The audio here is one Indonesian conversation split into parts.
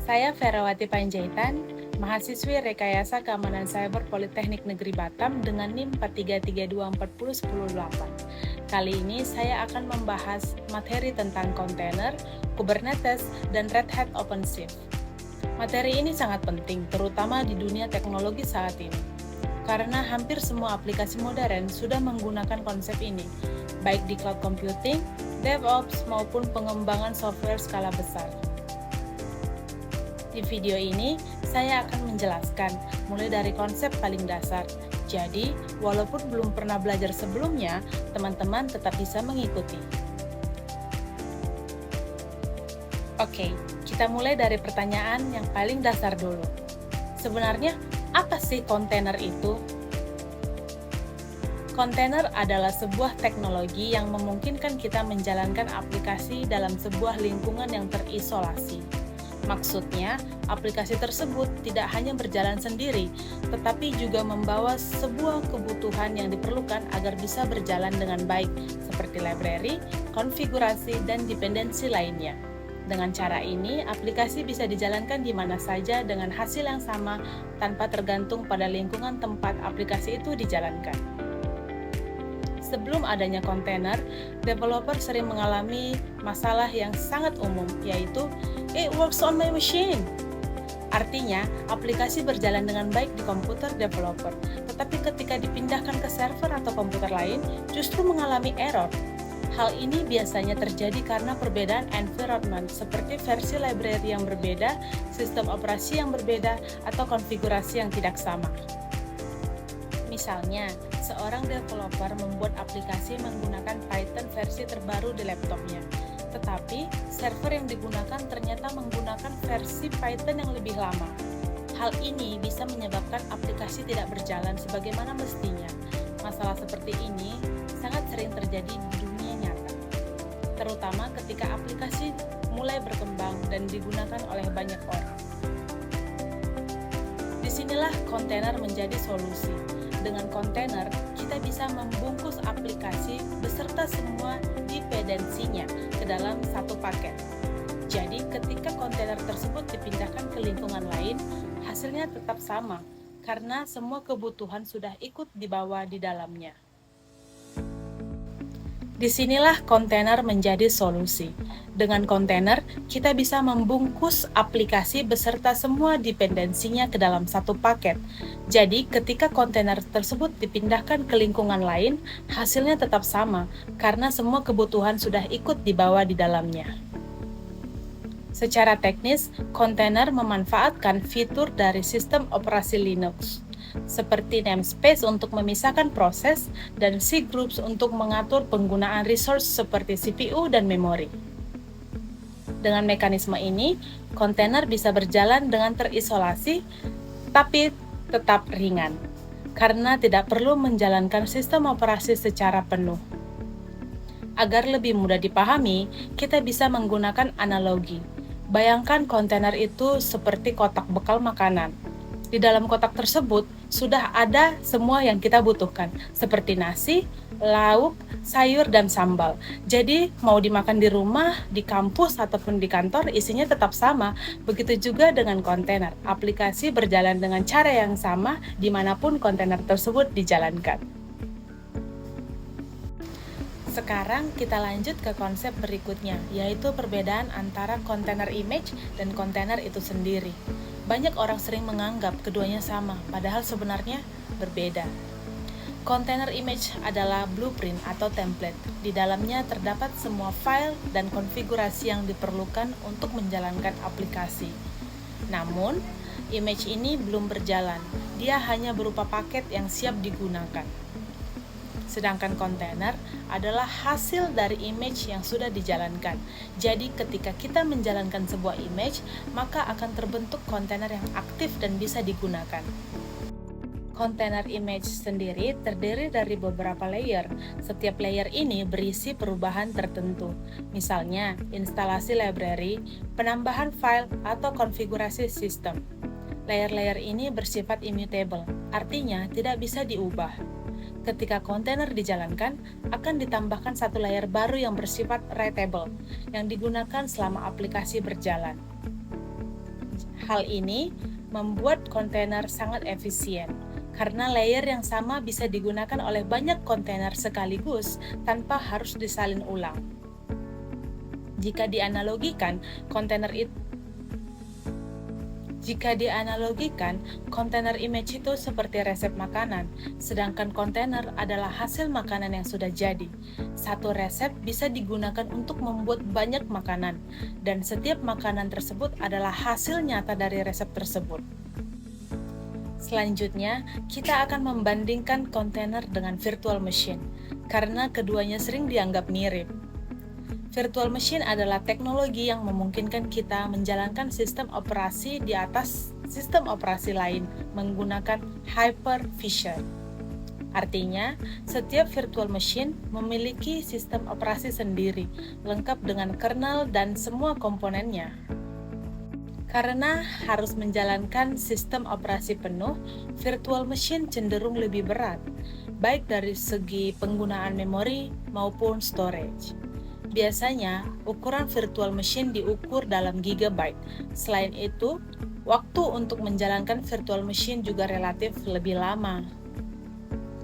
Saya Ferawati Panjaitan, mahasiswi Rekayasa Keamanan Cyber Politeknik Negeri Batam dengan NIM 4332401008. Kali ini saya akan membahas materi tentang kontainer, Kubernetes, dan Red Hat OpenShift. Materi ini sangat penting, terutama di dunia teknologi saat ini, karena hampir semua aplikasi modern sudah menggunakan konsep ini, baik di cloud computing, DevOps, maupun pengembangan software skala besar. Di video ini, saya akan menjelaskan mulai dari konsep paling dasar. Jadi, walaupun belum pernah belajar sebelumnya, teman-teman tetap bisa mengikuti. Oke, kita mulai dari pertanyaan yang paling dasar dulu. Sebenarnya, apa sih kontainer itu? Kontainer adalah sebuah teknologi yang memungkinkan kita menjalankan aplikasi dalam sebuah lingkungan yang terisolasi. Maksudnya, aplikasi tersebut tidak hanya berjalan sendiri, tetapi juga membawa sebuah kebutuhan yang diperlukan agar bisa berjalan dengan baik, seperti library, konfigurasi, dan dependensi lainnya. Dengan cara ini, aplikasi bisa dijalankan di mana saja dengan hasil yang sama tanpa tergantung pada lingkungan tempat aplikasi itu dijalankan. Sebelum adanya kontainer, developer sering mengalami masalah yang sangat umum, yaitu "It works on my machine". Artinya, aplikasi berjalan dengan baik di komputer developer, tetapi ketika dipindahkan ke server atau komputer lain, justru mengalami error. Hal ini biasanya terjadi karena perbedaan environment, seperti versi library yang berbeda, sistem operasi yang berbeda, atau konfigurasi yang tidak sama. Misalnya, seorang developer membuat aplikasi menggunakan Python versi terbaru di laptopnya, tetapi server yang digunakan ternyata menggunakan versi Python yang lebih lama. Hal ini bisa menyebabkan aplikasi tidak berjalan sebagaimana mestinya. Masalah seperti ini sangat sering terjadi di dunia nyata, terutama ketika aplikasi mulai berkembang dan digunakan oleh banyak orang. Disinilah kontainer menjadi solusi. Dengan kontainer, kita bisa membungkus aplikasi beserta semua dependensinya ke dalam satu paket. Jadi, ketika kontainer tersebut dipindahkan ke lingkungan lain, hasilnya tetap sama, karena semua kebutuhan sudah ikut dibawa di dalamnya. Disinilah kontainer menjadi solusi. Dengan kontainer, kita bisa membungkus aplikasi beserta semua dependensinya ke dalam satu paket. Jadi, ketika kontainer tersebut dipindahkan ke lingkungan lain, hasilnya tetap sama, karena semua kebutuhan sudah ikut dibawa di dalamnya. Secara teknis, kontainer memanfaatkan fitur dari sistem operasi Linux, seperti namespace untuk memisahkan proses dan cgroups untuk mengatur penggunaan resource seperti CPU dan memori. Dengan mekanisme ini, kontainer bisa berjalan dengan terisolasi, tapi tetap ringan, karena tidak perlu menjalankan sistem operasi secara penuh. Agar lebih mudah dipahami, kita bisa menggunakan analogi. Bayangkan kontainer itu seperti kotak bekal makanan. Di dalam kotak tersebut sudah ada semua yang kita butuhkan, seperti nasi, lauk, sayur, dan sambal. Jadi, mau dimakan di rumah, di kampus, ataupun di kantor, isinya tetap sama. Begitu juga dengan kontainer. Aplikasi berjalan dengan cara yang sama dimanapun kontainer tersebut dijalankan. Sekarang kita lanjut ke konsep berikutnya, yaitu perbedaan antara kontainer image dan kontainer itu sendiri. Banyak orang sering menganggap keduanya sama, padahal sebenarnya berbeda. Kontainer image adalah blueprint atau template. Di dalamnya terdapat semua file dan konfigurasi yang diperlukan untuk menjalankan aplikasi. Namun, image ini belum berjalan. Dia hanya berupa paket yang siap digunakan. Sedangkan kontainer adalah hasil dari image yang sudah dijalankan. Jadi ketika kita menjalankan sebuah image, maka akan terbentuk kontainer yang aktif dan bisa digunakan. Kontainer image sendiri terdiri dari beberapa layer. Setiap layer ini berisi perubahan tertentu. Misalnya, instalasi library, penambahan file, atau konfigurasi sistem. Layer-layer ini bersifat immutable, artinya tidak bisa diubah. Ketika kontainer dijalankan, akan ditambahkan satu layer baru yang bersifat writable, yang digunakan selama aplikasi berjalan. Hal ini membuat kontainer sangat efisien, karena layer yang sama bisa digunakan oleh banyak kontainer sekaligus tanpa harus disalin ulang. Jika dianalogikan, kontainer image itu seperti resep makanan, sedangkan kontainer adalah hasil makanan yang sudah jadi. Satu resep bisa digunakan untuk membuat banyak makanan, dan setiap makanan tersebut adalah hasil nyata dari resep tersebut. Selanjutnya, kita akan membandingkan kontainer dengan virtual machine, karena keduanya sering dianggap mirip. Virtual machine adalah teknologi yang memungkinkan kita menjalankan sistem operasi di atas sistem operasi lain menggunakan hypervisor. Artinya, setiap virtual machine memiliki sistem operasi sendiri, lengkap dengan kernel dan semua komponennya. Karena harus menjalankan sistem operasi penuh, virtual machine cenderung lebih berat, baik dari segi penggunaan memori maupun storage. Biasanya, ukuran virtual machine diukur dalam gigabyte. Selain itu, waktu untuk menjalankan virtual machine juga relatif lebih lama.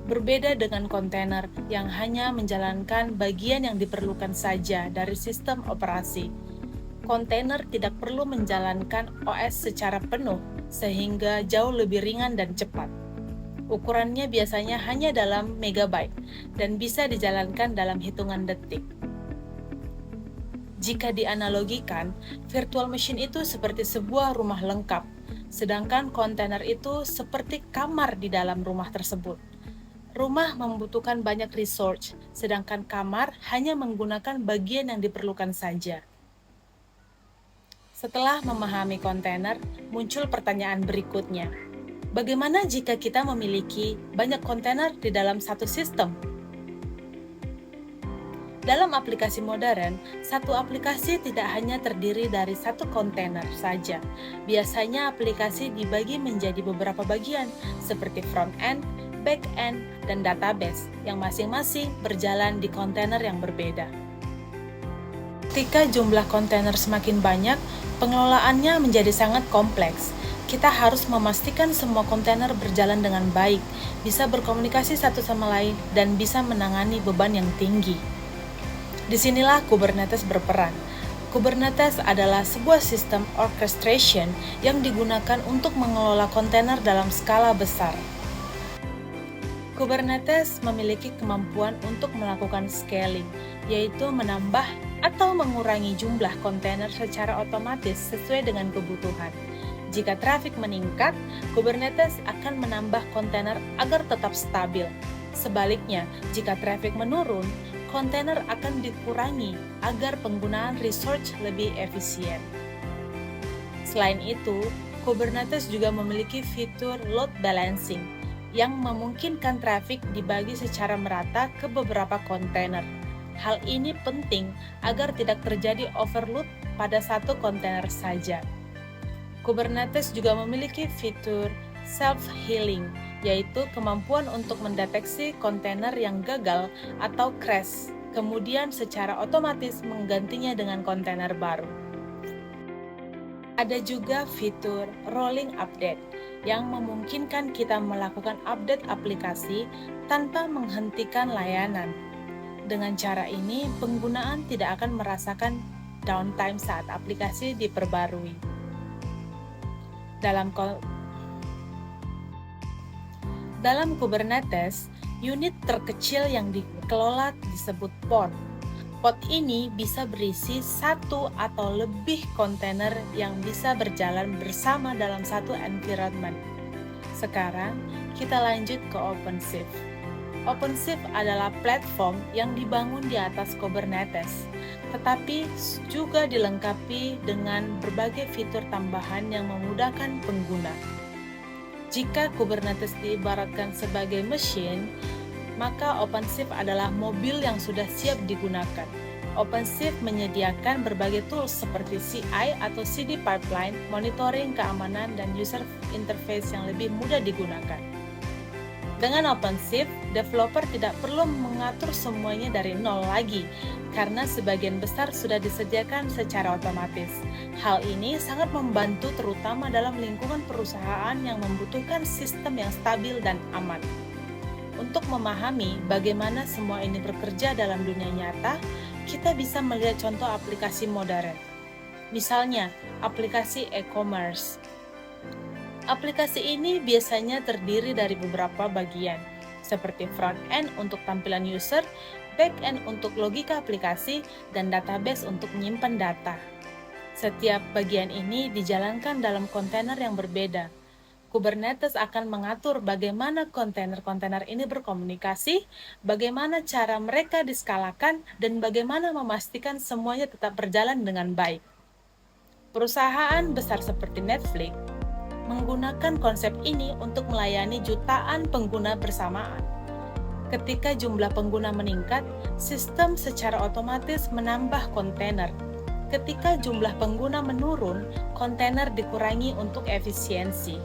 Berbeda dengan kontainer yang hanya menjalankan bagian yang diperlukan saja dari sistem operasi. Kontainer tidak perlu menjalankan OS secara penuh, sehingga jauh lebih ringan dan cepat. Ukurannya biasanya hanya dalam megabyte, dan bisa dijalankan dalam hitungan detik. Jika dianalogikan, virtual machine itu seperti sebuah rumah lengkap, sedangkan kontainer itu seperti kamar di dalam rumah tersebut. Rumah membutuhkan banyak resource, sedangkan kamar hanya menggunakan bagian yang diperlukan saja. Setelah memahami kontainer, muncul pertanyaan berikutnya. Bagaimana jika kita memiliki banyak kontainer di dalam satu sistem? Dalam aplikasi modern, satu aplikasi tidak hanya terdiri dari satu kontainer saja. Biasanya aplikasi dibagi menjadi beberapa bagian, seperti front-end, back-end, dan database, yang masing-masing berjalan di kontainer yang berbeda. Ketika jumlah kontainer semakin banyak, pengelolaannya menjadi sangat kompleks. Kita harus memastikan semua kontainer berjalan dengan baik, bisa berkomunikasi satu sama lain, dan bisa menangani beban yang tinggi. Disinilah Kubernetes berperan. Kubernetes adalah sebuah sistem orchestration yang digunakan untuk mengelola kontainer dalam skala besar. Kubernetes memiliki kemampuan untuk melakukan scaling, yaitu menambah atau mengurangi jumlah kontainer secara otomatis sesuai dengan kebutuhan. Jika trafik meningkat, Kubernetes akan menambah kontainer agar tetap stabil. Sebaliknya, jika trafik menurun, kontainer akan dikurangi agar penggunaan resource lebih efisien. Selain itu, Kubernetes juga memiliki fitur load balancing yang memungkinkan trafik dibagi secara merata ke beberapa kontainer. Hal ini penting agar tidak terjadi overload pada satu kontainer saja. Kubernetes juga memiliki fitur self-healing, yaitu kemampuan untuk mendeteksi kontainer yang gagal atau crash, kemudian secara otomatis menggantinya dengan kontainer baru. Ada juga fitur rolling update yang memungkinkan kita melakukan update aplikasi tanpa menghentikan layanan. Dengan cara ini, penggunaan tidak akan merasakan downtime saat aplikasi diperbarui. Dalam Kubernetes, unit terkecil yang dikelola disebut pod. Pod ini bisa berisi satu atau lebih kontainer yang bisa berjalan bersama dalam satu environment. Sekarang, kita lanjut ke OpenShift. OpenShift adalah platform yang dibangun di atas Kubernetes, tetapi juga dilengkapi dengan berbagai fitur tambahan yang memudahkan pengguna. Jika Kubernetes diibaratkan sebagai mesin, maka OpenShift adalah mobil yang sudah siap digunakan. OpenShift menyediakan berbagai tools seperti CI atau CD pipeline, monitoring keamanan, dan user interface yang lebih mudah digunakan. Dengan OpenShift, developer tidak perlu mengatur semuanya dari nol lagi, karena sebagian besar sudah disediakan secara otomatis. Hal ini sangat membantu terutama dalam lingkungan perusahaan yang membutuhkan sistem yang stabil dan aman. Untuk memahami bagaimana semua ini bekerja dalam dunia nyata, kita bisa melihat contoh aplikasi modern. Misalnya, aplikasi e-commerce. Aplikasi ini biasanya terdiri dari beberapa bagian, seperti front-end untuk tampilan user, back-end untuk logika aplikasi, dan database untuk menyimpan data. Setiap bagian ini dijalankan dalam kontainer yang berbeda. Kubernetes akan mengatur bagaimana kontainer-kontainer ini berkomunikasi, bagaimana cara mereka diskalakan, dan bagaimana memastikan semuanya tetap berjalan dengan baik. Perusahaan besar seperti Netflix menggunakan konsep ini untuk melayani jutaan pengguna bersamaan. Ketika jumlah pengguna meningkat, sistem secara otomatis menambah kontainer. Ketika jumlah pengguna menurun, kontainer dikurangi untuk efisiensi.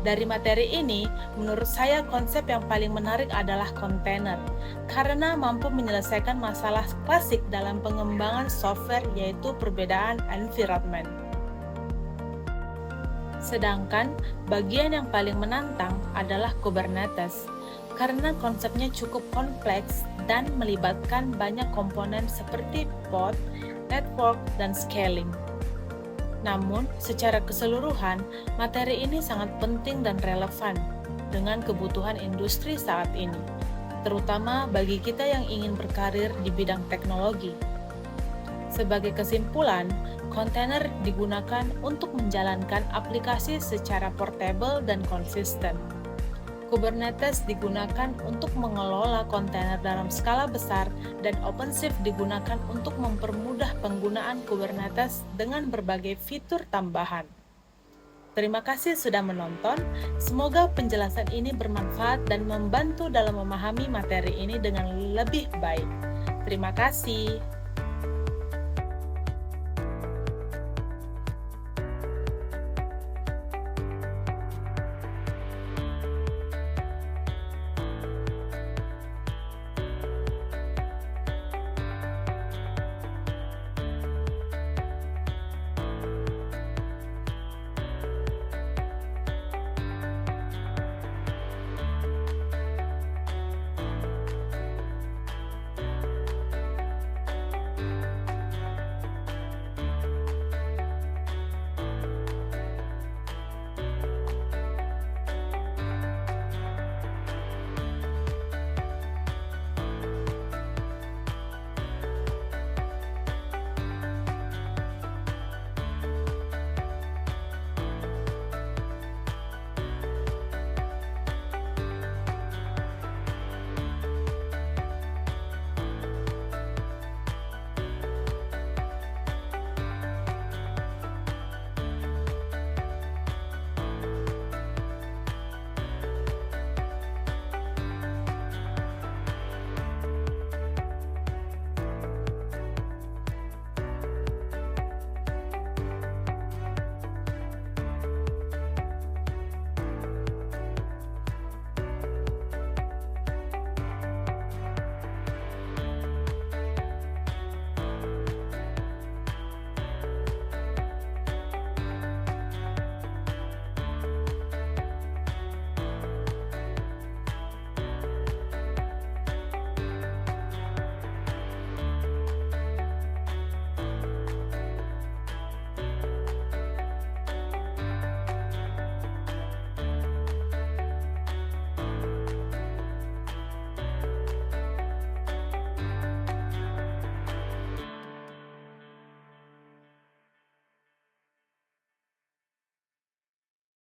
Dari materi ini, menurut saya konsep yang paling menarik adalah kontainer, karena mampu menyelesaikan masalah klasik dalam pengembangan software, yaitu perbedaan environment. Sedangkan bagian yang paling menantang adalah Kubernetes, karena konsepnya cukup kompleks dan melibatkan banyak komponen seperti pod, network, dan scaling. Namun, secara keseluruhan, materi ini sangat penting dan relevan dengan kebutuhan industri saat ini, terutama bagi kita yang ingin berkarir di bidang teknologi. Sebagai kesimpulan, kontainer digunakan untuk menjalankan aplikasi secara portable dan konsisten. Kubernetes digunakan untuk mengelola kontainer dalam skala besar, dan OpenShift digunakan untuk mempermudah penggunaan Kubernetes dengan berbagai fitur tambahan. Terima kasih sudah menonton. Semoga penjelasan ini bermanfaat dan membantu dalam memahami materi ini dengan lebih baik. Terima kasih.